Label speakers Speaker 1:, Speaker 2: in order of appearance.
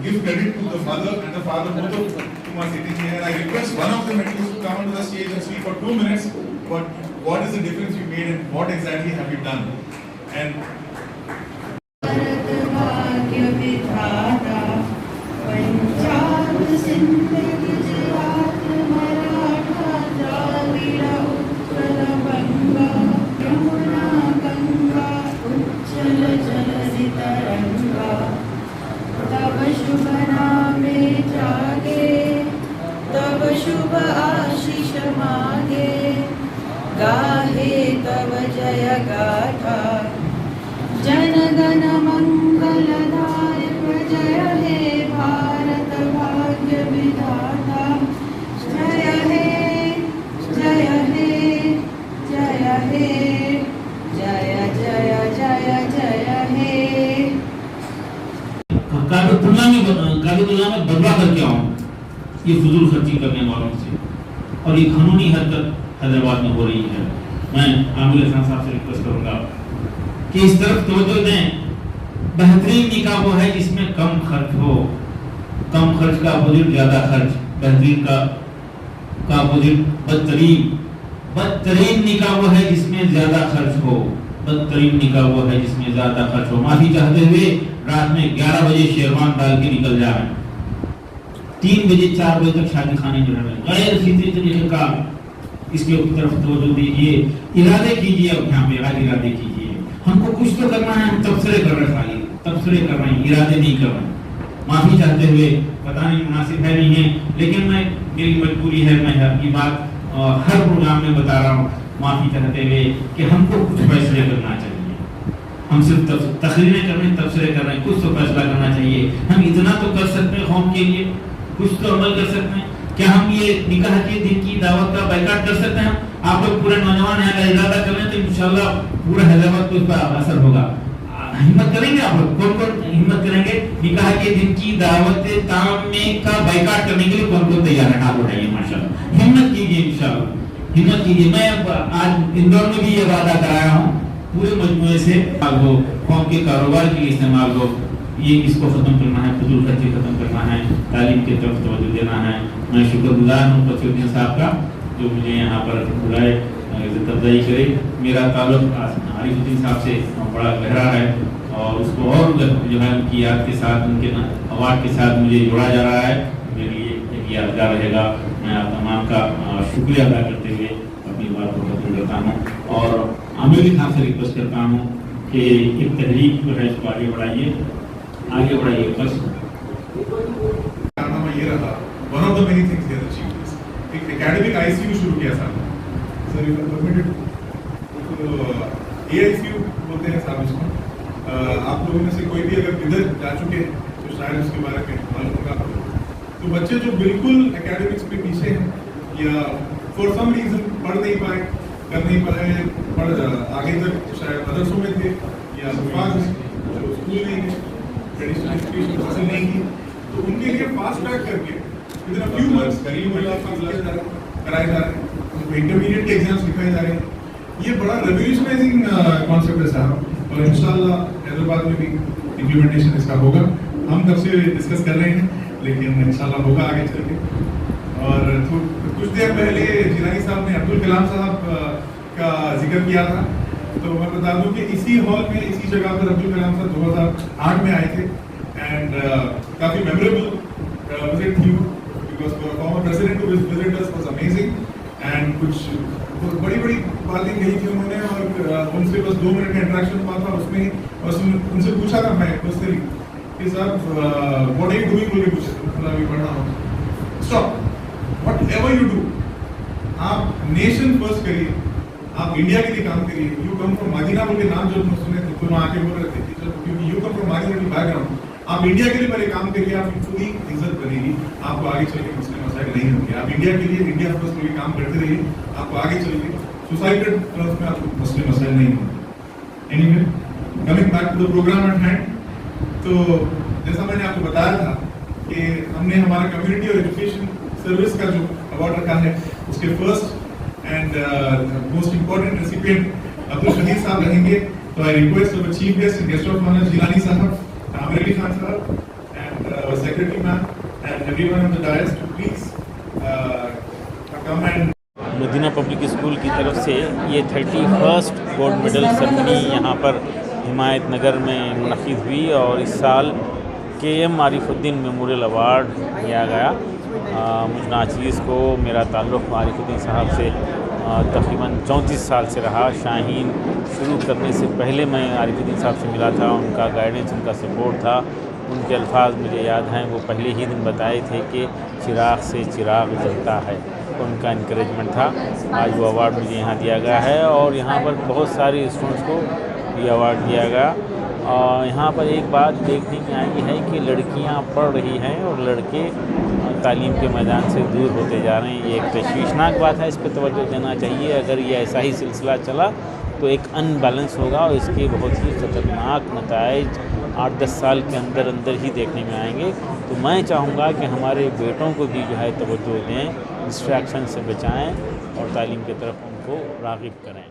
Speaker 1: give credit to the mother and the father, both of whom are sitting here. I request one of them at least to come onto the stage and speak for 2 minutes. What is the difference you made and what exactly have you done? And
Speaker 2: तब शुभ नामे जागे, तब शुभ आशीष मांगे, गाहे तब जय गाथा, जन गण मंगलदायक जय हे भारत भाग्य विधाता, जय हे जय हे जय हे जय जय जय जय हे।
Speaker 3: कागज तुलना में बदला करके आऊँ ये फजूल खर्ची करने वालों से, और ये कानूनी हरकत हैदराबाद में हो रही है। मैं आमिर खान साहब से रिक्वेस्ट करूंगा कि इस तरफ तवज्जो दें। बेहतरीन निकाह वो है जिसमें कम खर्च हो, कम खर्च का अपोजिट ज्यादा खर्च, बेहतरीन का अपोजिट बदतरीन निकाह वो है जिसमें ज्यादा खर्च हो, बदतरीन निकाह वो है जिसमें ज्यादा खर्च हो। माफी चाहते हुए रात में 11 बजे शेरवान डाल के निकल जाए, 3 बजे 4 बजे तक शादी खाने में रहे, गैर फितरी तरीके का इसके तरफ तवज्जो दीजिए। इरादे कीजिए, अब यहाँ पे इरादे कीजिए। हमको कुछ तो करना है, हम तबसरे कर रहे हैं, खाली तबसरे कर रहे हैं, इरादे नहीं कर रहे हैं। माफी चाहते हुए, पता नहीं मुनासिब है नहीं है, लेकिन मेरी मजबूरी है, मैं अपनी बात हर प्रोग्राम में बता रहा हूँ, माफी चाहते हुए कि हमको कुछ फैसले करना चाहिए। हम सिर्फ तकरीरें कर रहे हैं, तबसरे कर रहे हैं, कुछ तो फैसला करना चाहिए। हम इतना तो कर सकते हैं कौम के लिए, कुछ तो अमल कर सकते हैं। क्या हम ये निकाह के दिन की दावत का बाइकाट कर सकते हैं? आप लोग पूरे नौजवान हैं, अगर इरादा कर रहे हैं तो इंशाल्लाह पूरा हैदराबाद को इस पर असर होगा। हिम्मत करेंगे आप लोग? कौन कौन हिम्मत करेंगे? निकाह के दिन की दावत तामे का बाइकाट करने के लिए कौन कौन तैयार है? हाथ उठाइए माशाल्लाह, हिम्मत कीजिए, इंशाल्लाह हिम्मत कीजिए। मैं आज इंदौर में भी ये वादा कराया हूँ पूरे मजमूए से, वो कौम के कारोबार के लिए इस्तेमाल हो, ये इसको ख़त्म करना है, फजूल खर्ची ख़त्म करना है, तालीम की तरफ तवज्जो देना है। मैं शुक्रगुजार हूँ बसीरुद्दीन साहब का जो मुझे यहाँ पर बुलाए, इज्जत अफजाई करे। मेरा ताल्लुक आरिफुद्दीन साहब से बड़ा गहरा है और उसको और जो है उनकी याद के साथ, उनके अवार्ड के साथ मुझे जोड़ा जा रहा है। मेरे लिए एक यादगार रहेगा। मैं आप तमाम का शुक्रिया अदा करते हुए अपनी बात को खत्म करता हूँ और आमिर खान से रिक्वेस्ट करता हूँ कि एक तहरीक जो है इसको आगे बढ़ाइए बस।
Speaker 1: ये रहा one of the many things they have achieved is एक academic ICU शुरू किया साहब, सर यू परमिटेड AICU बोलते हैं साहब इसको। आप लोगों में से कोई भी अगर इधर जा चुके हैं तो शायद उसके बारे में मालूम होगा। तो बच्चे जो बिल्कुल एकेडमिक्स में पीछे हैं या फॉर सम रीजन पढ़ नहीं पाए, कर नहीं पाए, आगे तक शायद मदरसों में थे या अल्फाज में जो स्कूल नहीं थे, ट्रेडिशनल एजुकेशन हासिल नहीं की, तो उनके लिए फास्ट ट्रैक करके विदिन अ फ्यू मंथ्स कराए जा रहे हैं, इंटरमीडिएट के एग्जाम्स लिखाए जा रहे हैं। ये बड़ा रेवोल्यूशनाइजिंग कॉन्सेप्ट है साहब, और इंशाल्लाह हैदराबाद में भी इम्प्लीमेंटेशन इसका होगा। हम तब से डिस्कस कर रहे हैं, लेकिन इंशाल्लाह होगा आगे चल के। और कुछ देर पहले जिलानी साहब ने अब्दुल कलाम साहब का जिक्र किया था, तो मैं बता दूं कि इसी हॉल में, इसी जगह पर अब्दुल कलाम साहब 2008 में आए थे एंड काफ़ी मेमोरेबल विजिट थी because former president to visit us was amazing and कुछ बड़ी बड़ी बातें कही थी उन्होंने और उनसे बस 2 मिनट का इंटरेक्शन हुआ था, उसमें बस उनसे पूछा था मैं पर्सनली कि साहब व्हाट आर यू डूइंग बोल के पूछा, मतलब अभी पढ़ रहा हूँ। Stop, what ever you do, आप नेशन फर्स्ट करिए, आप इंडिया के लिए काम करिए। यू कम फ्रॉम मदीना बोल के नाम जो सुने थे तो वहाँ आके बोल रहे थे क्योंकि you come from Madina background, आप इंडिया के लिए पहले काम करिए, आपकी पूरी इज्जत बनेगी, आपको आगे चल के मुस्लिम मसाइल नहीं होंगे। आप इंडिया के लिए, इंडिया फर्स्ट के लिए काम करते रहिए, आपको आगे चल के सोसाइटल तरफ में आपको मुस्लिम मसाइल नहीं होंगे। Anyway, coming back to the program at hand, तो जैसा मैंने आपको बताया था कि हमने हमारा कम्युनिटी और एजुकेशन सर्विस का जो अवार्ड रखा है उसके first and most important recipient Abdul Shahid साहब रहेंगे। तो I request our chief guest of honour Jilani साहब, आमिर अली खान साहब and secretary everyone on the dais to please come and
Speaker 4: Madina public school की तरफ से ये 31st गोल्ड मेडल सेरेमनी यहाँ पर हिमायत नगर में मुनक़िद हुई और इस साल KM आरिफुद्दीन मेमोरियल अवार्ड दिया गया। मुझ नाचीज़ को मेरा ताल्लुक़ आरिफुद्दीन साहब से तकरीबन 34 साल से रहा। शाहीन शुरू करने से पहले मैं आरिफुद्दीन साहब से मिला था, उनका गाइडेंस, उनका सपोर्ट था। उनके अल्फाज मुझे याद हैं, वो पहले ही दिन बताए थे कि चिराग से चिराग जलता है, उनका इनकरेजमेंट था। आज वो अवार्ड मुझे यहाँ दिया गया है और यहाँ पर बहुत सारे स्टूडेंट्स को ये अवार्ड दिया गया। और यहाँ पर एक बात देखने में आई है कि लड़कियाँ पढ़ रही हैं और लड़के तालीम के मैदान से दूर होते जा रहे हैं। ये एक तशवीशनाक बात है, इस पर तवज्जो देना चाहिए। अगर ये ऐसा ही सिलसिला चला तो एक अनबैलेंस होगा और इसके बहुत ही ख़तरनाक नताइज 8-10 साल के अंदर ही देखने में आएंगे। तो मैं चाहूँगा कि हमारे बेटों को भी जो है तवज्जो दें, डिस्ट्रैक्शन से बचाएं और तालीम की तरफ उनको राग़िब करें।